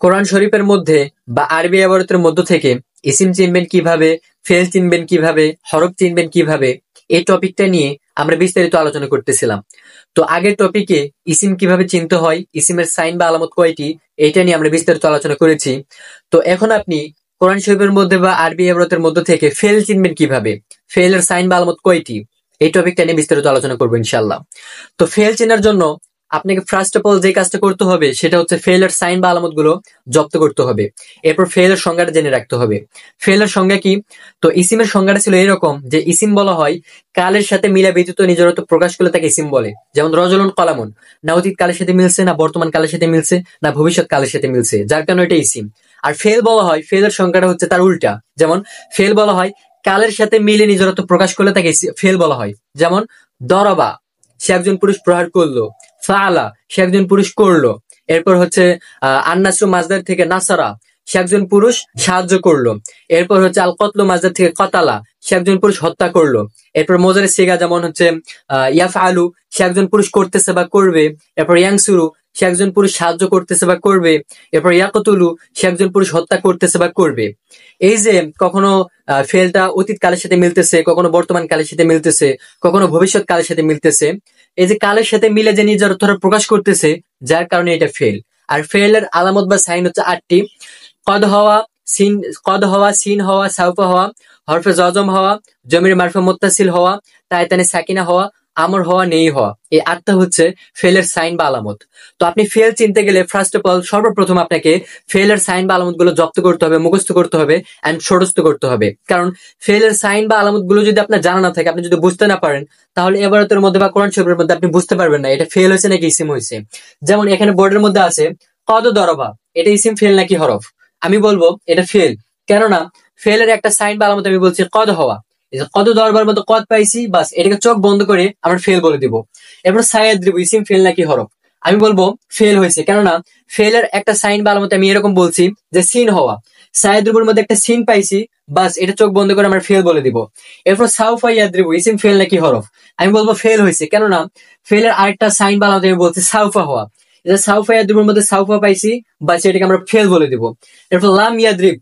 কোরআন শরীফের মধ্যে বা আরবি ইবারতের মধ্য থেকে ইসিম চিনবেন কিভাবে, ফেল চিনবেন কিভাবে, হরফ চিনবেন কিভাবে, এই টপিকটা নিয়ে আমরা বিস্তারিত আলোচনা করতেছিলাম। তো আগের টপিকে ইসিম কিভাবে চিনতে হয়, ইসিমের সাইন বা আলামত কয়টি, এটা নিয়ে আমরা বিস্তারিত আলোচনা করেছি। তো এখন আপনি কোরআন শরীফের মধ্যে বা আরবি ইবারতের মধ্য থেকে ফেল চিনবেন কিভাবে, ফেলের সাইন বা আলামত কয়টি, এই টপিকটা নিয়ে বিস্তারিত আলোচনা করবো ইনশাল্লাহ। তো ফেল চেনার জন্য আপনাকে ফার্স্ট অফ অল যে কাজটা করতে হবে সেটা হচ্ছে ফেলের সাইন বা আলামত গুলো জব্দ করতে হবে। এরপর ফেলের সংজ্ঞাটা জেনে রাখতে হবে। ফেলের সংজ্ঞা কি? তো ইসিমের সংজ্ঞাটা ছিল এরকম যে ইসিম বলা হয় কালের সাথে মিলা ব্যতীত নিজরত্ব প্রকাশ করলে তাকে ইসিম বলে। যেমন রজলুন কলামুন, না অতীত কালের সাথে মিলছে, না বর্তমান কালের সাথে মিলছে, না ভবিষ্যৎ কালের সাথে মিলছে, যার কারণে এটা ইসিম। আর ফেল বলা হয়, ফেলের সংজ্ঞাটা হচ্ছে তার উল্টা। যেমন ফেল বলা হয় কালের সাথে মিলে নিজরত্ব প্রকাশ করলে তাকে ফেল বলা হয়। যেমন দরবা, সে একজন পুরুষ প্রহার করলো। ফাআলা, সে একজন পুরুষ করলো। এরপর হচ্ছে আন্নাসরু মাজদার থেকে নাসারা, সে একজন পুরুষ সাহায্য করলো। এরপর হচ্ছে আল কতলু মাজদার থেকে কতালা, সে একজন পুরুষ হত্যা করলো। এরপর মোজারে সিগা যেমন হচ্ছে ইয়াফআলু, সে একজন পুরুষ করতেছে বা করবে। এরপর ইয়াংসুরু, সে একজন পুরুষ সাহায্য করতেছে বা করবে। এরপর ইয়াকতুলু, সে একজন পুরুষ হত্যা করতেছে বা করবে। এই যে কখনো ফেলটা অতীত কালের সাথে মিলতেছে, কখনো বর্তমান কালের সাথে মিলতেছে, কখনো ভবিষ্যৎ কালের সাথে মিলতেছে, এই যে কালের সাথে মিলে যে নিজের অর্থটা প্রকাশ করতেছে, যার কারণে এটা ফেল। আর ফেলের আলামত বা সাইন হচ্ছে 8টি। কদ হওয়া, সিন, কদ হওয়া, সিন হওয়া, সাউফা হওয়া, হরফে জজম হওয়া, জমির মারফে মুত্তাসিল হওয়া, তায়তানে সাকিনা হওয়া, আমর হওয়া, নেই হওয়া, এই 8টা হচ্ছে ফেলের সাইন বা আলামত। তো আপনি ফেল চিনতে গেলে ফার্স্ট অফ অল সর্বপ্রথম আপনাকে ফেলের সাইন বা আলামত গুলো জব্দ করতে হবে, মুখস্থ করতে হবে এন্ড ষড়স্থ করতে হবে। কারণ ফেলের সাইন বা আলামত গুলো যদি আপনার জানা না থাকে, আপনি যদি বুঝতে না পারেন, তাহলে এবারতের মধ্যে বা কোরআন শরীফের মধ্যে আপনি বুঝতে পারবেন না এটা ফেল হয়েছে নাকি ইসিম হয়েছে। যেমন এখানে বোর্ডের মধ্যে আছে কদ দরবা, এটা ইসিম ফেল নাকি হরফ? আমি বলবো এটা ফেল। কেননা ফেলের একটা সাইন বা আলামত আমি বলছি কদ হওয়া। কত দরবার মতো কদ পাইছি, বাস এটাকে চোখ বন্ধ করে আমরা ফেল বলে দিব। এরপর সায়াদ দিব, ইসিম ফেল নাকি হরফ? আমি বলবো ফেল হয়েছে। কেননা ফেলের একটা সাইন বা আলামত আমি এরকম বলছি যে সিন হওয়া, সায়াদ্রিবুর মধ্যে একটা সিন পাইছি, বাস এটা চোখ বন্ধ করে আমরা ফেল বলে দিব। এরপর সাউফা ইয়াদ্রিবু, ইসিম ফেল নাকি হরফ? আমি বলবো ফেল হয়েছে। কেননা ফেলের আরেকটা সাইন বা আলামত আমি বলছি সাউফা হওয়া, এটা সাউফা ইয়াদ্রিবুর মধ্যে সাউফা পাইছি, বাস এটাকে আমরা ফেল বলে দিব। এরপর লাম ইয়াদ্রিব,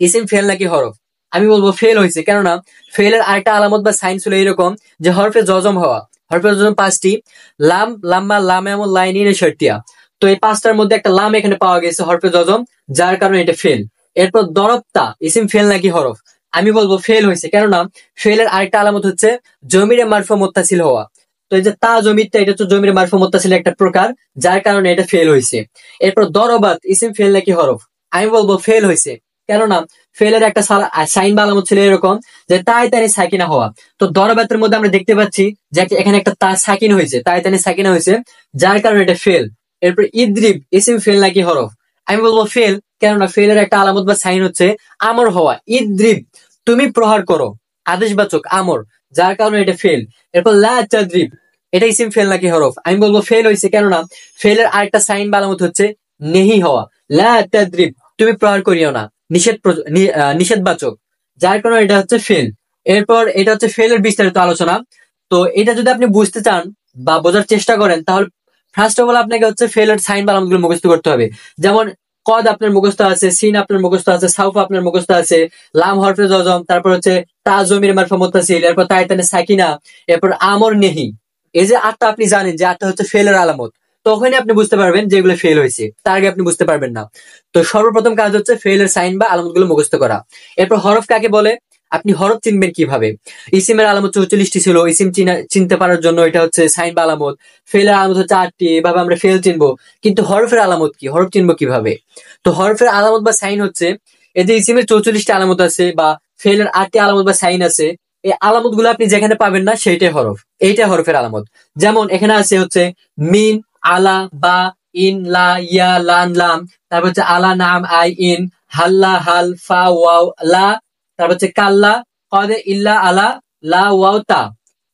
ইসিম ফেল নাকি হরফ? আমি বলবো ফেল হয়েছে। কেননা ফেলের আরেকটা আলামত বা সাইন ছিল এরকম যে হরফে জজম হওয়া, হরফে জজম 5টি, লাম, লাম্মা, লাম এমন লাইনিনে 6টিয়া। তো এই 5টার মধ্যে একটা লাম এখানে পাওয়া গেছে হরফে জজম, যার কারণে এটা ফেল। এরপর দরবতা, ইসিম ফেল নাকি হরফ? আমি বলবো ফেল হয়েছে। কেননা ফেলের আরেকটা আলামত হচ্ছে জমিরে মারফা মুত্তাসিল হওয়া। তো এই যে তা জমিরটা, এটা তো জমিরে মারফা মুত্তাসিলের একটা প্রকার, যার কারণে এটা ফেল হয়েছে। এরপর দরবাত, ইসিম ফেল নাকি হরফ? আমি বলবো ফেল হয়েছে। কেননা ফেলের একটা সাইন বা আলামত ছিল এরকম যে তাই তানি সাকিনা হওয়া। তো দরবাতের মধ্যে আমরা দেখতে পাচ্ছি যে এখানে একটা তা সাকিন হয়েছে, তাই তানি সাকিনা হয়েছে, যার কারণে এটা ফেল। এরপর ইদ্রিব, ইসিম ফেল নাকি হরফ? আমি বলবো ফেল। কেননা ফেলের একটা আলামত বা সাইন হচ্ছে আমর হওয়া। ইদ্রিব, তুমি প্রহার করো, আদেশবাচক আমর, যার কারণে এটা ফেল। এরপর লা তাদ্রিব, এটা ইসিম ফেল নাকি হরফ? আমি বলবো ফেল হয়েছে। কেননা ফেলের আরেকটা সাইন বা আলামত হচ্ছে নেহি হওয়া। লা তাদ্রিব, তুমি প্রহার করিও না, নিষেধবাচক, যার কারণে এটা হচ্ছে ফেল। এরপর এটা হচ্ছে ফেলের বিস্তারিত আলোচনা। তো এটা যদি আপনি বুঝতে চান বা বোঝার চেষ্টা করেন, তাহলে ফার্স্ট অফ অল আপনাকে হচ্ছে ফেলের সাইন বা আলামতগুলো মুখস্থ করতে হবে। যেমন কদ আপনার মুখস্থ আছে, সিন আপনার মুখস্থ আছে, সাউফা আপনার মুখস্থ আছে, লাম হরফে জজম, তারপর হচ্ছে তা জমির মারফা মুত্তাসিল, এরপর তায়তানে সাকিনা, এরপর আমর নেহি। এই যে 8টা আপনি জানেন যে 8টা হচ্ছে ফেলের আলামত, তখনই আপনি বুঝতে পারবেন যে এগুলো ফেল হয়েছে, তার আগে আপনি বুঝতে পারবেন না। তো সর্বপ্রথম কাজ হচ্ছে ফেলের সাইন বা আলামত গুলো মুখস্থ করা। এরপর হরফ কাকে বলে, আপনি হরফ চিনবেন কিভাবে? ইসিমের আলামত 44টি ছিল, ইসিম চিনতে পারার জন্য এটা হচ্ছে সাইন বা আলামত। ফেলের আলামত হচ্ছে 8টি, এভাবে আমরা ফেল চিনবো। কিন্তু হরফের আলামত কি, হরফ চিনবো কিভাবে? তো হরফের আলামত বা সাইন হচ্ছে এই যে ইসিমের 44টি আলামত আছে বা ফেলের 8টি আলামত বা সাইন আছে, এই আলামত গুলো আপনি যেখানে পাবেন না সেইটাই হরফ, এইটাই হরফের আলামত। যেমন এখানে আছে হচ্ছে মিন, আলা, বা, ইন, লা, ইয়া, লান, লাম, তারপর হচ্ছে আলা, নাম, আই, ইন, হাল্লা, হাল, ফা, ওয়াও, লা, তারপর হচ্ছে কাল্লা, কদে, ইল্লা, আলা, লা, ওয়াও, তা।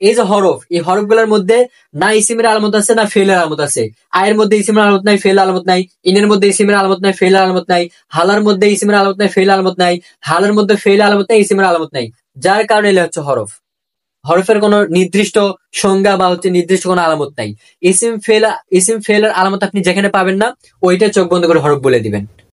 এই যে হরফ, এই হরফ গুলোর মধ্যে না ইসিমের আলামত আছে না ফেলের আলামত আছে। আয়ের মধ্যে ইসিমের আলামত নাই, ফেল আলামত নাই। ইনের মধ্যে ইসিমের আলামত নাই, ফেল আলামত নাই। হালার মধ্যে ইসিমের আলামত নাই, ফেল আলামত নাই। হালের মধ্যে ফেল আলামত নাই, ইসিমের আলামত নাই, যার কারণে এগুলো হচ্ছে হরফ। হরফের কোনো নির্দিষ্ট সংজ্ঞা বা হচ্ছে নির্দিষ্ট কোনো আলামত নাই। ইসিম ফেলের আলামত আপনি যেখানে পাবেন না, ওইটা চোখ বন্ধ করে হরফ বলে দিবেন।